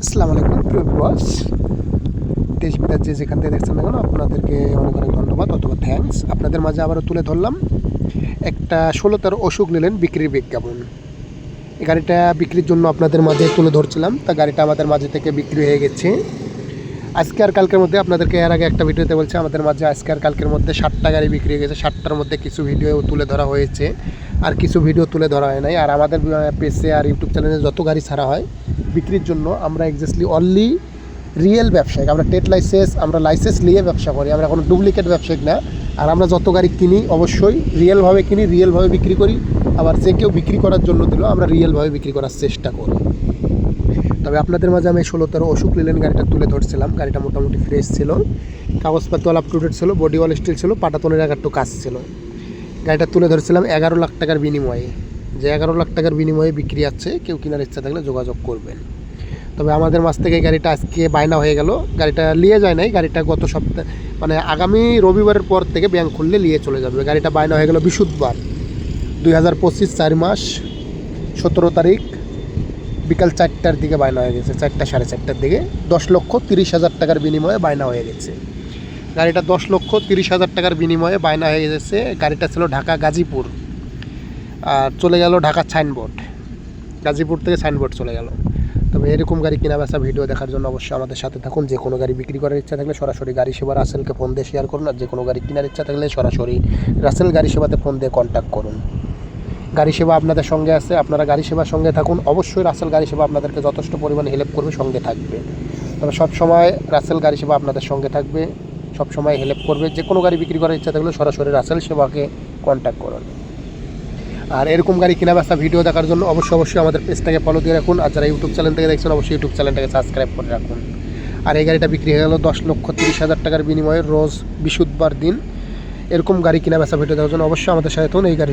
আসসালামু আলাইকুম প্রিয় ভিউয়ার্স, দেশ বিদেশ যে যেখান থেকে দেখছেন না কেন আপনাদেরকে অনেক অনেক ধন্যবাদ অথবা থ্যাঙ্কস। আপনাদের মাঝে আবারও তুলে ধরলাম একটা 16 অশোক লেল্যান্ড বিক্রির বিজ্ঞাপন। এই গাড়িটা বিক্রির জন্য আপনাদের মাঝে তুলে ধরছিলাম, তা গাড়িটা আমাদের মাঝে থেকে বিক্রি হয়ে গেছে আজকে আর কালকের মধ্যে। আপনাদেরকে এর আগে একটা ভিডিওতে বলছি আমাদের মাঝে আজকে আর কালকের মধ্যে 60টা গাড়ি বিক্রি হয়ে গেছে। 60টার মধ্যে কিছু ভিডিও তুলে ধরা হয়েছে আর কিছু ভিডিও তুলে ধরা হয় নাই। আর আমাদের পেজে আর ইউটিউব চ্যানেলে যত গাড়ি ছাড়া হয় বিক্রির জন্য আমরা এক্স্যাক্টলি অনলি রিয়েল ব্যবসায়িক, আমরা টেট লাইসেন্স, আমরা লাইসেন্স নিয়ে ব্যবসা করি, আমরা কোনো ডুপ্লিকেট ব্যবসায়িক না। আর আমরা যত গাড়ি কিনি অবশ্যই রিয়েলভাবে কিনি, রিয়েলভাবে বিক্রি করি। আবার যে কেউ বিক্রি করার জন্য দিল আমরা রিয়েলভাবে বিক্রি করার চেষ্টা করি। তবে আপনাদের মাঝে আমি 16 অশোক লেল্যান্ড গাড়িটা তুলে ধরছিলাম। গাড়িটা মোটামুটি ফ্রেশ ছিল, কাগজপত্র অল আপ টু ডেট ছিল, বডি অল স্টিল ছিল, পাটাতনের একটু কাজ ছিল। গাড়িটা তুলে ধরছিলাম 11 লাখ টাকার বিনিময়ে। যে 11 লাখ টাকার বিনিময়ে বিক্রি আছে, কেউ কেনার ইচ্ছা থাকলে যোগাযোগ করবেন। তবে আমাদের মাছ থেকে গাড়িটা আজকে বায়না হয়ে গেল। গাড়িটা নিয়ে যায় নাই, গাড়িটা গত সপ্তাহে মানে আগামী রবিবারের পর থেকে ব্যাংক খুললে নিয়ে চলে যাবে। গাড়িটা বায়না হয়ে গেল বৃহস্পতিবার 2025 4 মাস 17 তারিখ বিকাল 4টার দিকে বায়না হয়ে গেছে, 4টা সাড়ে 4টার দিকে। 10,30,000 টাকার বিনিময়ে বায়না হয়ে গেছে গাড়িটা। 10,30,000 টাকার বিনিময়ে বায়না হয়ে গেছে। গাড়িটা ছিল ঢাকা গাজীপুর, আর চলে গেল ঢাকা সাইনবোর্ড, গাজীপুর থেকে সাইনবোর্ড চলে গেল। তবে এরকম গাড়ি কেনা বেচা ভিডিও দেখার জন্য অবশ্যই আমাদের সাথে থাকুন। যে কোনো গাড়ি বিক্রি করার ইচ্ছা থাকলে সরাসরি গাড়ি সেবা রাসেলকে ফোন দিয়ে শেয়ার করুন। আর যে কোনো গাড়ি কেনার ইচ্ছা থাকলে সরাসরি রাসেল গাড়ি সেবাতে ফোন দিয়ে কন্ট্যাক্ট করুন। গাড়ি সেবা আপনাদের সঙ্গে আছে, আপনারা গাড়ি সেবার সঙ্গে থাকুন। অবশ্যই রাসেল গাড়ি সেবা আপনাদেরকে যথেষ্ট পরিমাণে হেল্প করবে, সঙ্গে থাকবে। তবে সবসময় রাসেল গাড়ি সেবা আপনাদের সঙ্গে থাকবে, সবসময় হেল্প করবে। যে কোনো গাড়ি বিক্রি করার ইচ্ছা থাকলে সরাসরি রাসেল সেবাকে কন্ট্যাক্ট করুন। আর এরকম গাড়ি কেনা বেচা ভিডিও দেখার জন্য অবশ্যই আমাদের পেজটাকে ফলো দিয়ে রাখুন। আর যারা ইউটিউব চ্যানেল থেকে দেখছেন অবশ্যই ইউটিউব চ্যানেলটাকে সাবস্ক্রাইব করে রাখুন। আর এই গাড়িটা বিক্রি হয়ে গেল 10,30,000 টাকার বিনিময়ে রোজ বৃহস্পতিবার দিন। এরকম গাড়ি কেনা বেচা ভিডিও দেখার জন্য অবশ্যই আমাদের সাথে থাকুন। এই গাড়ি